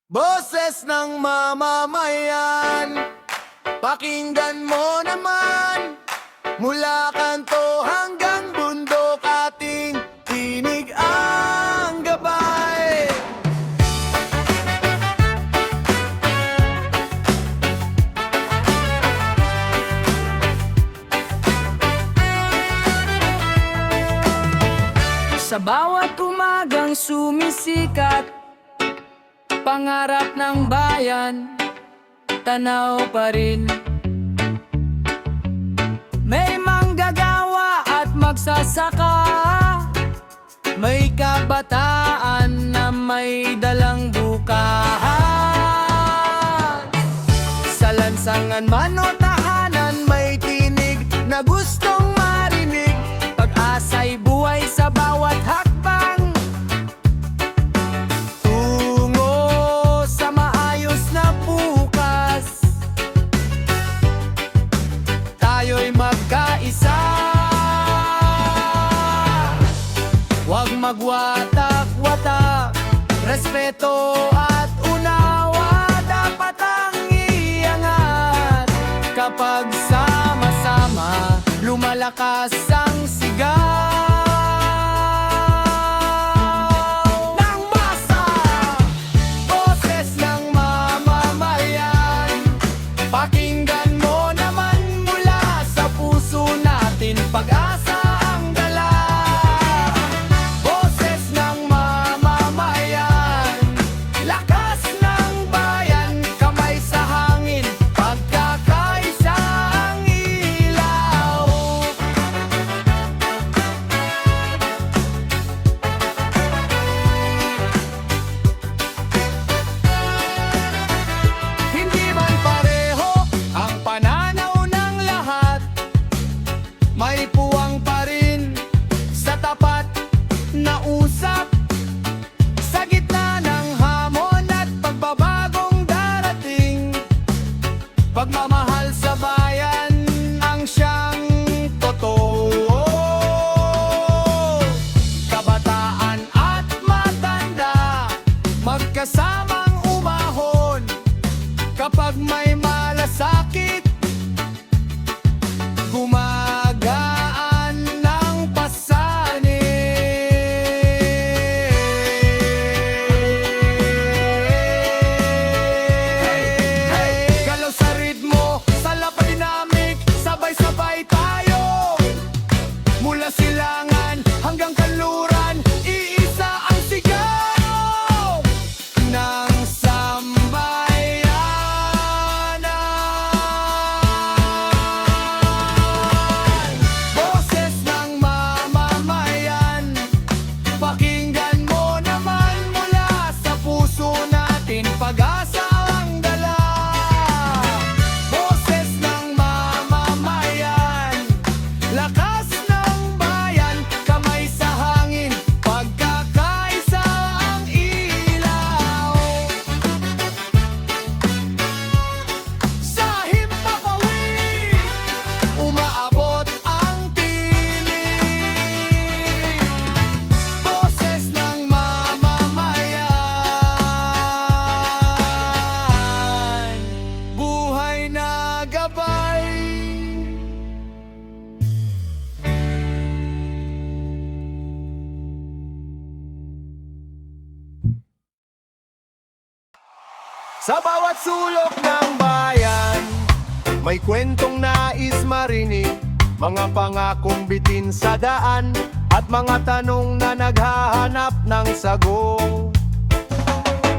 Boses ng mamamayan, pakinggan mo naman. Mula kanto hanggang bundok, ating tinig ang gabay. Sa bawat umagang sumisikat, pangarap ng bayan, tanaw pa rin. May manggagawa at magsasaka, may kabataan na may dalang bukas. Sa lansangan man o tahanan, may tinig na gustong marinig. Pag-asa'y buhay sa bawat hakbang, tungo sa maayos na bukas. Tayo'y magkaisa, huwag magwatak-watak. Respeto at unawa dapat ang iangat. Kapag sama-sama, lumalakas ang sigaw ng masa. Boses ng mamamayan, pakinggan mo naman. Mula sa puso natin, pag-asa ang dala. Boses ng mamamayan, lakas ng bayan, kamay sa hangin, pagkakaisa ang ilaw. Hindi man pareho ang pananaw ng lahat, may puwang pa rin sa tapat na usap. Sa gitna ng hamon at pagbabagong darating, pagmamahal sa bayan ang siyang totoo. Kabataan at matanda, magkasamang umahon. Kapag may malasakit, gumagaan ng pasanin. Galaw sa ritmo, sa lap dynamic, sabay-sabay tayo. Mula silangan hanggang kanluran, iisa ang sigaw ng sambayanan. Boses ng mamamayan, pakinggan mo naman. Mula sa puso natin, pag-asa ang dala. Boses ng mamamayan, lakas ng bayan, kamay sa hangin, pagkakaisa ang ilaw. Sa himpapawid, umaabot ang tinig. Boses ng mamamayan, buhay na gabay. Sa bawat sulok ng bayan, may kwentong nais marinig. Mga pangakong bitin sa daan, at mga tanong na naghahanap ng sagot.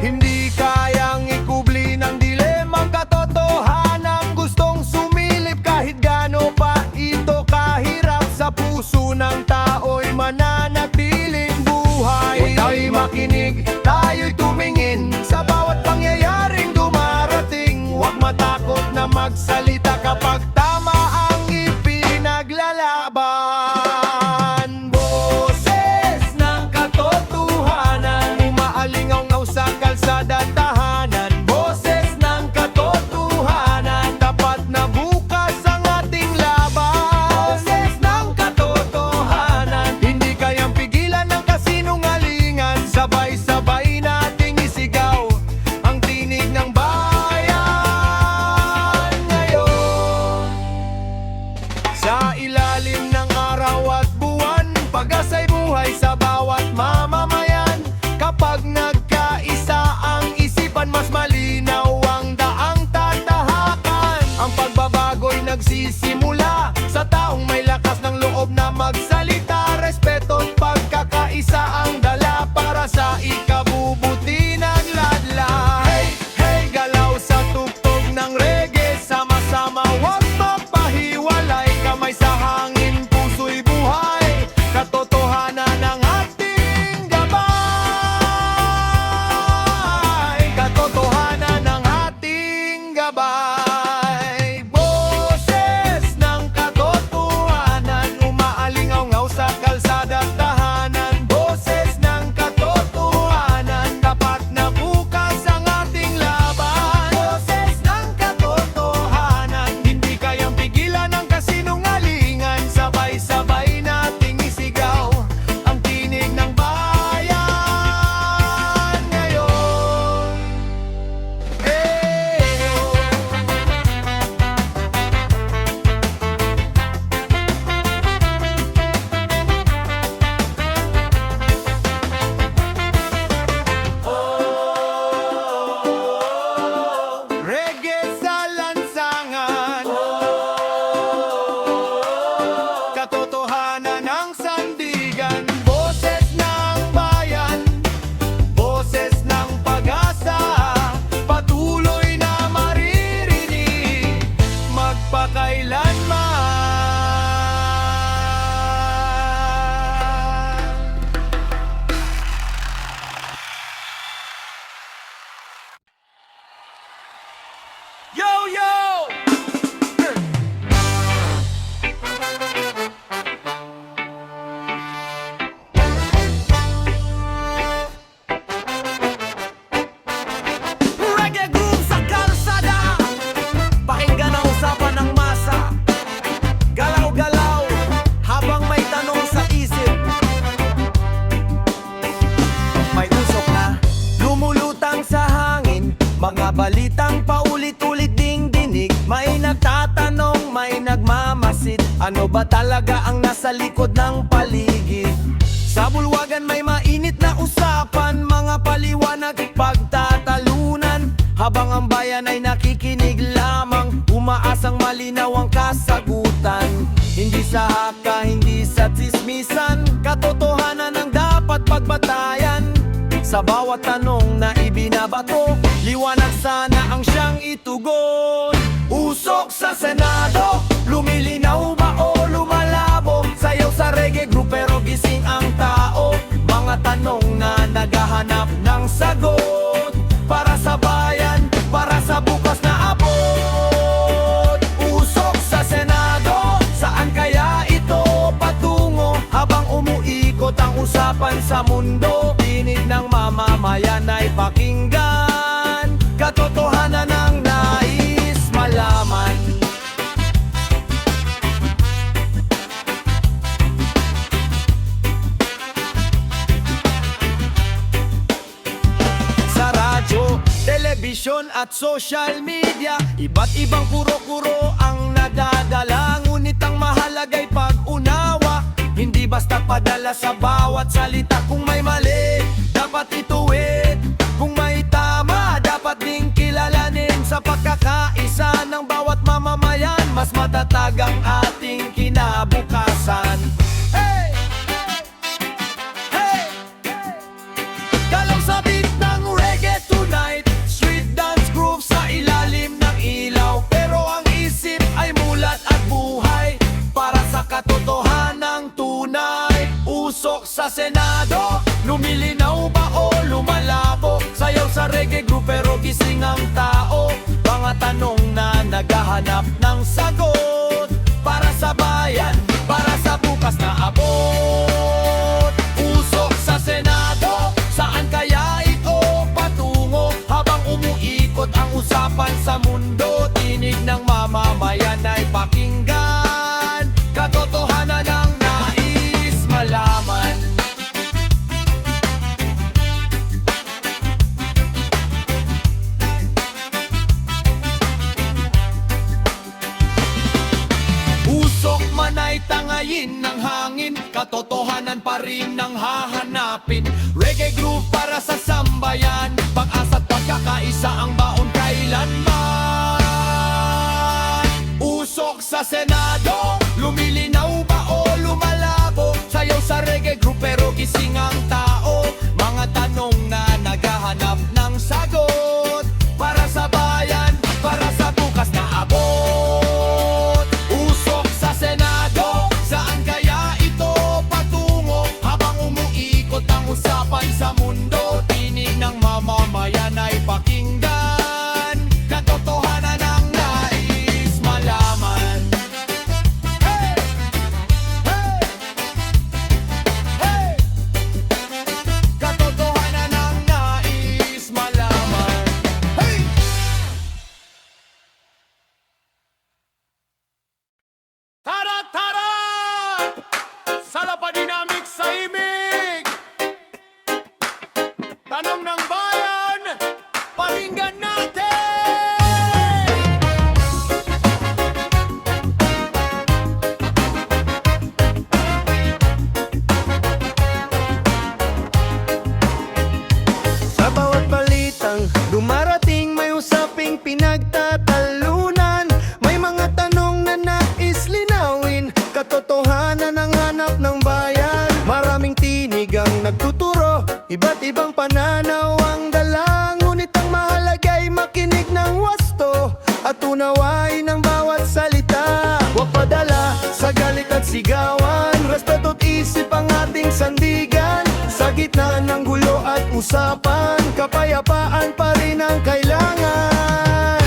Hindi kayang ikubli ng dilemang katotohanan, gustong sumilip kahit gaano pa ito kahirap. Sa puso ng tao'y mananatiling buhay. Huwag tayo'y makinig, tayo'y tumingin sa bawat pangyayaring dumarating. Huwag matakot na magsalita kapag tama ang ipinaglalaban. Boses ng katotohanan, umaalingaw sa kalsada at tahanan. Boses ng katotohanan, tapat na bukas ang ating laban. Boses ng katotohanan, hindi kayang pigilan ng kasinungalingan. Sabay-sabay Ano ba talaga ang nasa likod ng paligid? Sa bulwagan may mainit na usapan, mga paliwanag pagtatalunan, habang ang bayan ay nakikinig lamang, umaasang malinaw ang kasagutan. Hindi sa haka, hindi sa tsismisan, katotohanan ang dapat pagbatayan. Sa bawat tanong na ibinabato, liwanag sana ang siyang itugon. Usok sa Senado, lumilinaw ba o lumalabo? Sayaw sa reggae group pero gising ang tao. Mga tanong na naghahanap ng sagot, para sa bayan, para sa bukas na abot. Usok sa Senado, saan kaya ito patungo? Habang umuikot ang usapan sa mundo, tinig ng mamamayan ay pakinggan, katotohanan ang nais malaman. Sa radyo, telebisyon at social media, iba't ibang kuro-kuro ang nadadala, ngunit ang mahalaga'y pag-unawa. Hindi basta padala sa bawat salita. Kung may mali, dapat ituwid. Kung may tama, dapat ding kilalanin. Sa pagkakaisa ng bawat mamamayan, mas matatag ang ating kinabukasan. Hey! Hey! Galaw sa beat ng reggae tonight, street dance groove sa ilalim ng ilaw, pero ang isip ay mulat at buhay, para sa katotohanang tunay. Usok sa Senado, lumilinaw ba o lumalabo? Sayaw sa reggae group pero gising ang tao. Mga tanong na naghahanap ng sagot, para sa bayan, para sa bukas na abot. Usok sa Senado, saan kaya ito patungo? Habang umuikot ang usapan sa mundo, tinig ng mamamayan ay pakinggan, katotohanan ang nais malaman. Usok man ay tangayin ng hangin, katotohanan pa rin ang hahanapin. Reggae groove para sa sambayan, pag-asa't pagkakaisa ang baon kailanman. Usok sa Senado, lumilinaw ba o lumalabo? Sayaw sa reggae group pero gising ang tao. Mga tanong na naghahanap ng sagot, para sa bayan, para sa bukas na abot. Usok sa Senado, saan kaya ito patungo? Habang umuikot ang usapan sa mundo, tinig ng mamamayan ay pakinggan, katotohanan ang nais malaman. Hey! Hey! Hey! Katotohanan ang nais malaman. Hey! Tara, tara! Salapa Dynamic sa imig! Tanong ng bayan, pakinggan natin! Sa bawat balitang dumarating, may usaping pinagtatalunan, may mga tanong na nais linawin, katotohanan ang hanap ng bayan. Maraming tinig ang nagtuturo, iba't ibang pananaw ang dala, ngunit ang mahalaga'y makinig ng wasto at unawain ang bawat salita. Huwag padala sa galit at sigawan, respeto't isip ang ating sandigan. Sa gitna ng gulo at usapan, kapayapaan pa rin ang kailangan.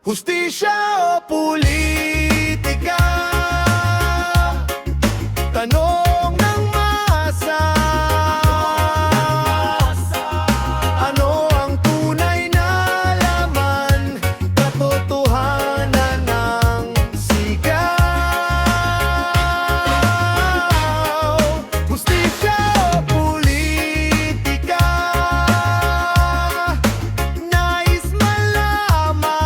Hustisya o politika, tanong ng masa. Ano ang tunay na laman? Katotohanan ng sigaw. Hustisya o politika, nais malaman.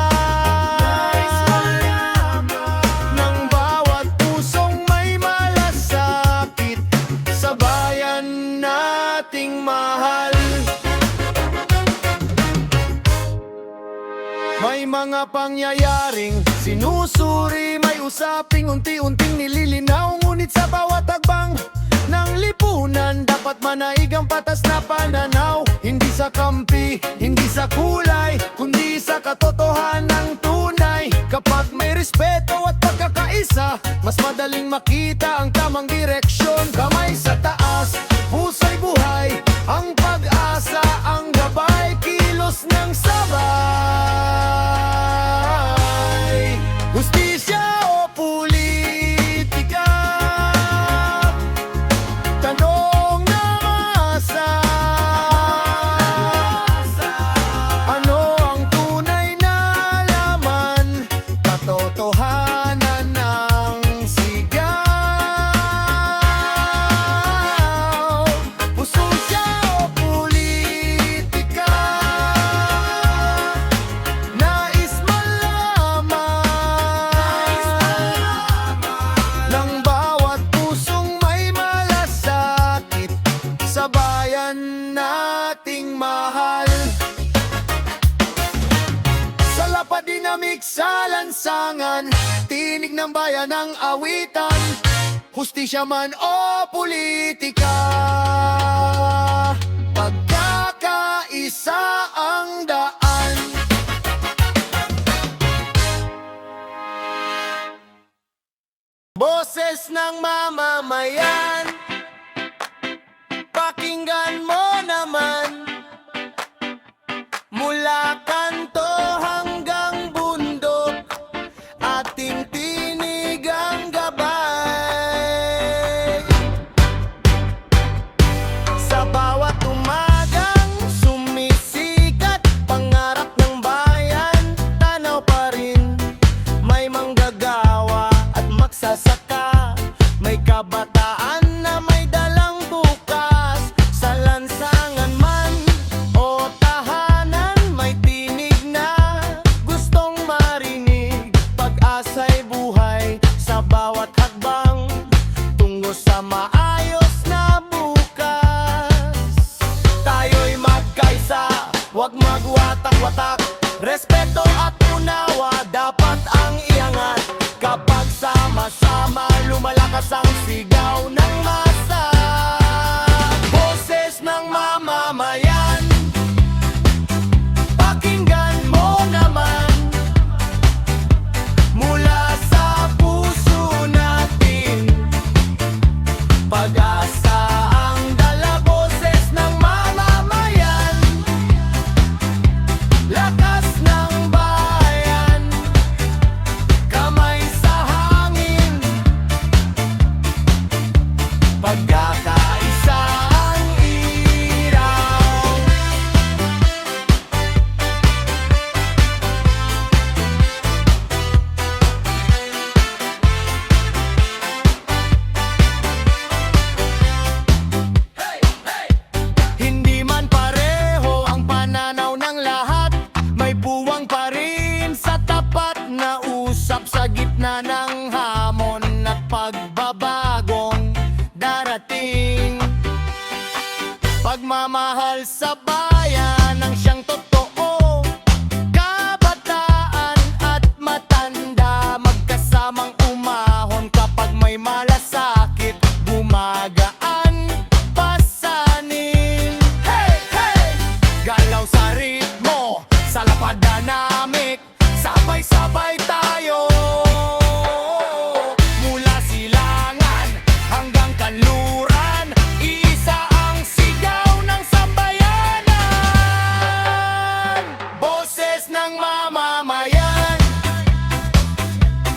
May mga pangyayaring sinusuri, may usaping unti-unting nililinaw. Ngunit sa bawat hagbang ng lipunan, dapat manaig ang patas na pananaw. Hindi sa kampi, hindi sa kulay, kundi sa katotohanan ng tunay. Kapag may respeto at pagkakaisa, mas madaling makita ang tamang direksyon. Kamay sa taas, puso'y buhay, ang pag-asa, ang gabay, kilos ng sabay. Hustisya o politika, tanong na masa. Ano ang tunay na laman, katotohanan ng sigaw. Hustisya o politika, nais malaman ng bawat pusong may malasakit sa bayan nating mahal. Sa lapad dinamik sa lansangan, tinig ng bayan ang awitan. Hustisya man o politika, pagkakaisa ang daan. Boses ng mamamayan, pakinggan mo naman. Mula kanto hanggang bundok, ating tinig ang gabay. Sa bawat umagang sumisikat, pangarap ng bayan, tanaw pa rin. May manggagawa at magsasaka, may kabataan na may dalang bukas. Sa lansangan man o tahanan, may tinig na gustong marinig. Pag-asa'y buhay sa bawat hakbang, tungo sa maayos na bukas. Tayo'y magkaisa, wag magwatak-watak. Respeto at unawa dapat ang iangat. Kapag sama-sama, lumalakas ang sigaw ng masa. Boses ng mamamayan, pakinggan mo naman. Mula sa puso natin, pag-asa ang dala. Boses ng mamamayan, lakas ng bayan, kamay sa hangin, pagkakaisa ang iraw. Hindi man pareho ang pananaw ng lahat, may puwang pa rin sa tapat na usap. Sa gitna ng hamon at pagbabagong darating, pagmamahal sa bayan ang siyang totoo. Kabataan at matanda, magkasamang umahon. Kapag may malasakit, gumagaan pasanin. Hey, hey! Galaw sa ritmo, sa lapad dinamik, sabay-sabay tayo. Mula silangan hanggang kanluran, isa ang sigaw ng sambayanan. Boses ng mamamayan,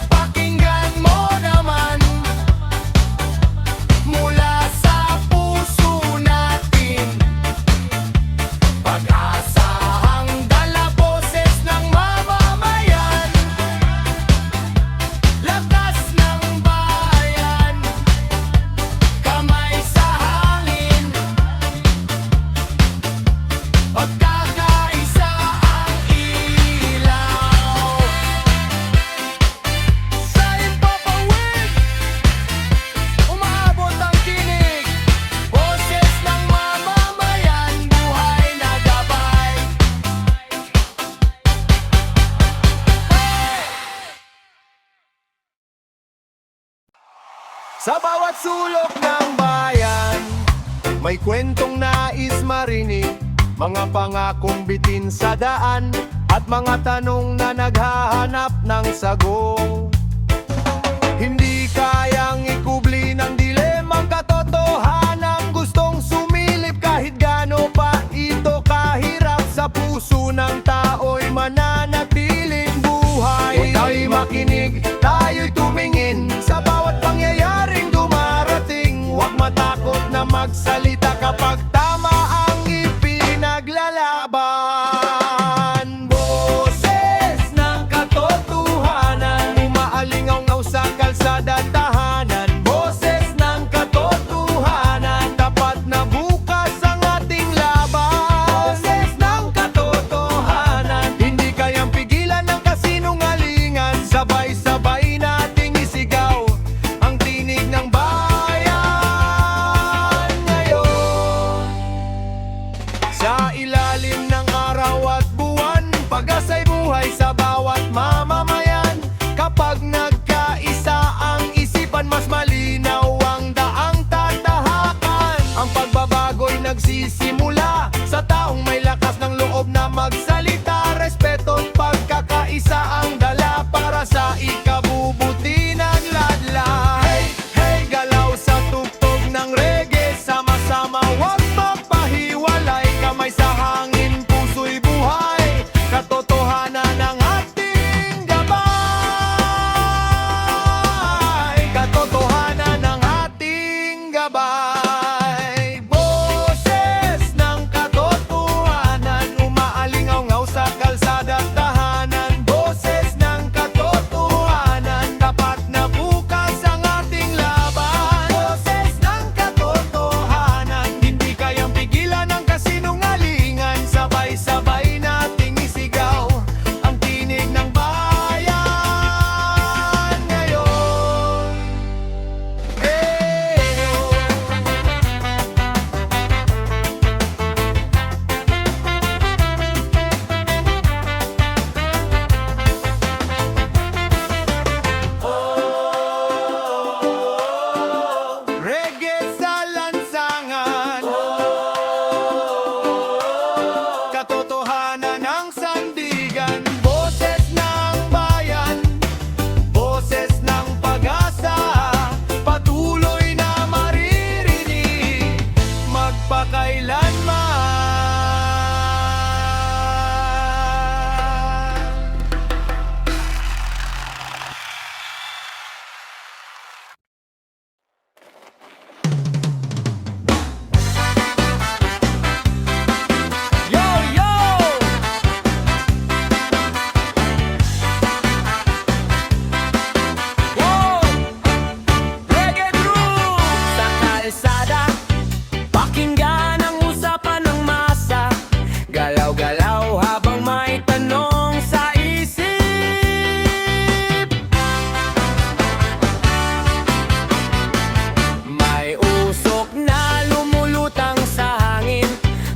pakinggan mo naman. Mula sa puso natin, pag-asa ang dala. Boses ng Sa bawat sulok ng bayan, may kwentong nais marinig, mga pangakong bitin sa daan, at mga tanong na naghahanap ng sagot. Hindi kayang ikubli ng dilemang katotohanan, gustong sumilip kahit gaano pa ito kahirap. Sa puso ng tao'y mananatiling buhay. Tayo'y makinig, tayo'y tumingin sa bawat pangyayaring dumarating. Huwag matakot na magsalita kapag tama ang ipinaglalaban. Boses ng katotohanan, umaalingaw sa kalsada at tahanan. Boses ng katotohanan, tapat na bukas ang ating laban. Boses ng katotohanan, hindi kayang pigilan ng kasinungalingan. Sabay-sabay nating isigaw ang tinig ng bayan ngayon. Sa ilalim ng araw at buwan, pag-asa'y buhay sa bawat mamamayan. Kapag nagkaisa ang isipan, mas malinaw ang daang tatahakan. Ang pagbabago'y nagsisimula sa taong may lakas ng loob na magsalita. Respeto at pagkakaisa ang dala para sa ikabubuti ng ladla. Hey, hey, galaw sa tugtog ng reggae, sama-sama huwag magpahiwalay. Kamay sa hangin, puso'y buhay, katotohanan ng ating gabay. Katotohanan ng ating gabay. Boses ng katotohanan, umaalingaw sa kalsada at tahanan. Boses ng katotohanan, tapat na bukas ang ating laban. Boses ng katotohanan, hindi kayang pigilan ng kasinungalingan. Sabay-sabay nating isigaw ang tinig ng bayan ngayon. Reggae sa lansangan, katotohanan ng sandigan. Boses ng bayan, boses ng pag-asa, patuloy na maririnig magpakailanman. Yo, yo! Wow! Reggae groove! Sa kalsada, pakinggan ang usapan ng masa. Galaw-galaw habang may tanong sa isip. May usok na lumulutang sa hangin,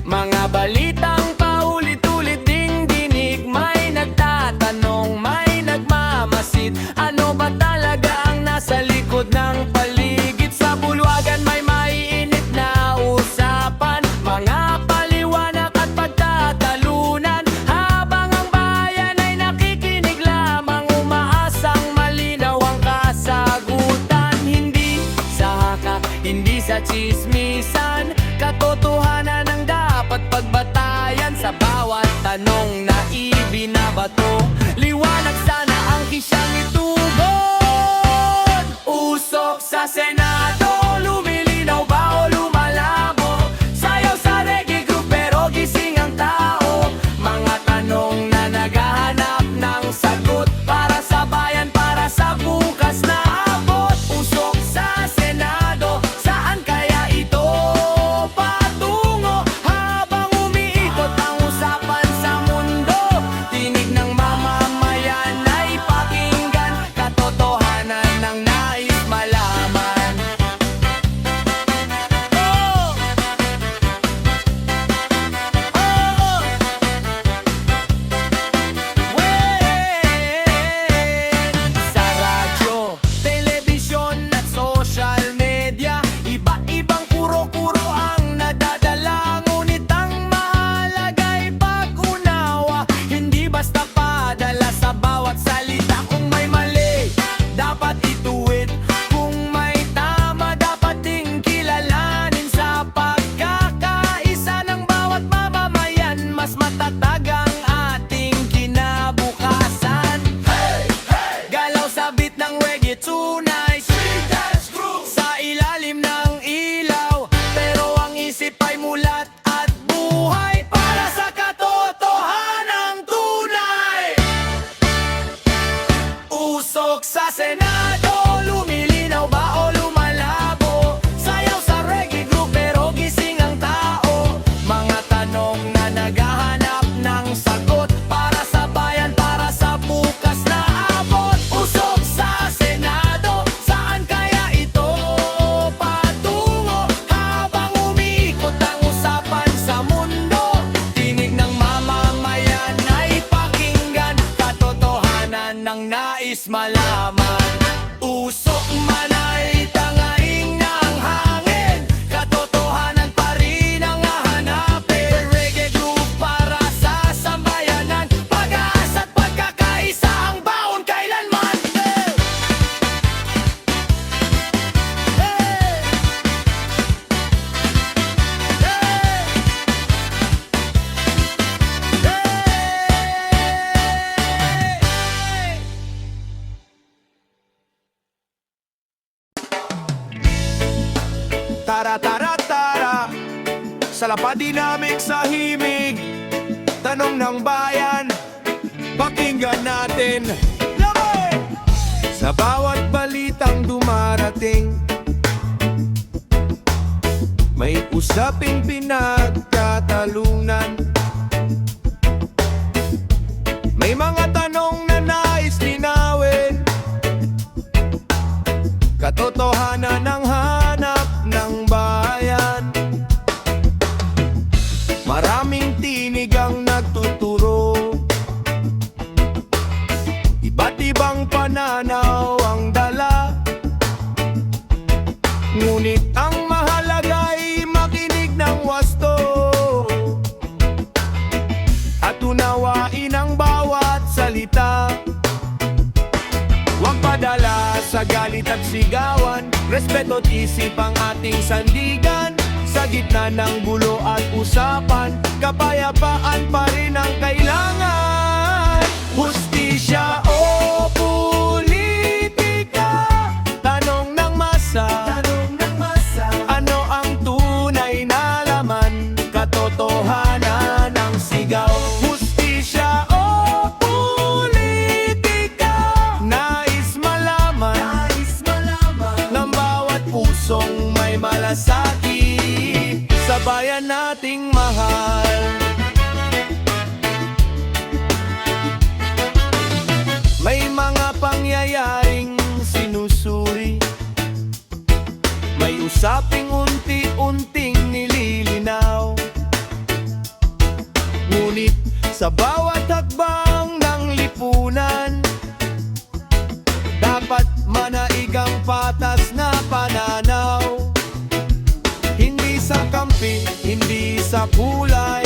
mga balitang paulit-ulit ding dinig. May nagtatanong, may nagmamasid, ano ba talaga ang nasa likod ng paligid? Sa bulwagan may maiinit na usapan, mga paliwanag at pagtatalunan. Habang ang bayan ay nakikinig lamang, umaasang malinaw ang kasagutan. Hindi sa haka, hindi sa chismisan, katotohanan ang dapat pagbatayan. Sa bawat tanong na ibinabato, liwanag sana ang kisyang itugon. Usok sa Senado, lumilinaw ba o lumalabo? Sayaw sa reggae group pero gising ang tao. Mga tanong na naghahanap ng sagot, para sa bayan, para sa bukas na abot. Usok sa Senado, saan kaya ito patungo? Habang umiikot ang usapan sa mundo, tinig ng mamamayan ay pakinggan, katotohanan ng nais malaman. nais malaman. Usok man ay tangaing ng hangin, katotohanan pa rin ang hahanapin. Reggae groove para sa sambayanan, pag-asa at pagkakaisa ang baon kailanman. Tara, tara, tara, sa lapad dinamik sa himig, tanong ng bayan, pakinggan natin. Sa bawat balitang dumarating, may usaping pinagkatalunan. May mga tanong na nais linawin, katotohanan ng hanap ng bayan. Maraming tinig ang nagtuturo, iba't ibang pananaw ang dala. Ngunit ang mahalaga'y makinig ng wasto at unawain ang bawat salita. Huwag padala sa galit at sigawan, respeto at isip ang ating sandigan. Sa gitna ng gulo at usapan, kapayapaan pa rin ang kailangan. Hustisya o politika, tanong ng masa, ano ang tunay na laman, katotohanan ng sigaw. Hustisya o politika, nais malaman ng bawat pusong may malasakit sa bayan nating mahal. May mga pangyayaring sinusuri, may usaping unti-unting nililinaw. Ngunit sa bawat hakbang ng lipunan, dapat manaig ang patas na pananaw. Hindi sa kampi, hindi sa kulay,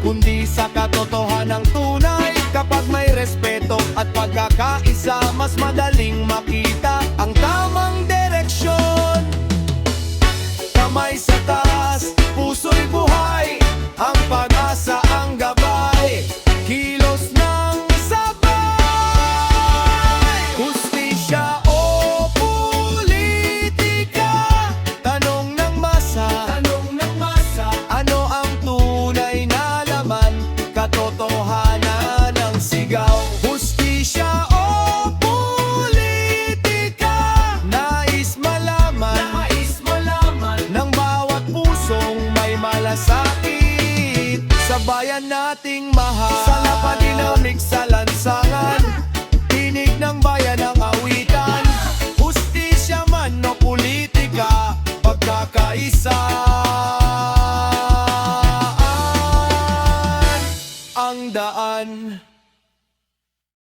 kundi sa katotohanang tunay. Kapag may respeto at pagkakaisa, mas madaling makita ang tamang direksyon. Kamay sa taas, puso'y buhay, ang pag-asa ang gabay, kilos ng sabay. Hustisya o politika, tanong ng masa, ano ang tunay na laman, katotohanan ng sigaw. Hustisya o politika, nais malaman ng bawat pusong may malasakit sa bayan nating mahal. Sa lapad dinamik sa lansangan, tinig ng bayan ang